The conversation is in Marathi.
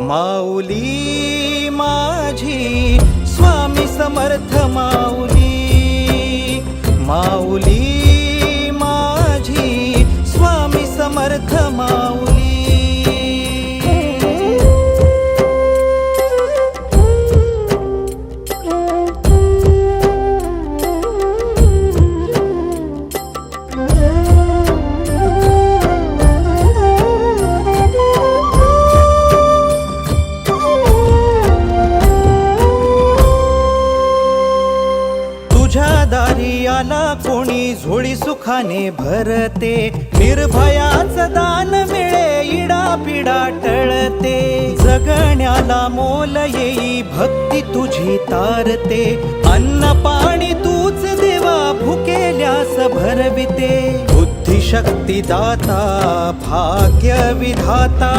माऊली माझी स्वामी समर्थ माऊली, माऊली माझी स्वामी समर्थ माऊली। तुझ्या दारी आला कोणी झोळी सुखाने भरते, निर्भयाचं दान मिळे इडा पिडा टळते, जगण्याला मोल येई भक्ती तुझी तारते, अन्न पाणी तूच देवा भुकेल्यास भरविते, बुद्धी शक्ती दाता भाग्य विधाता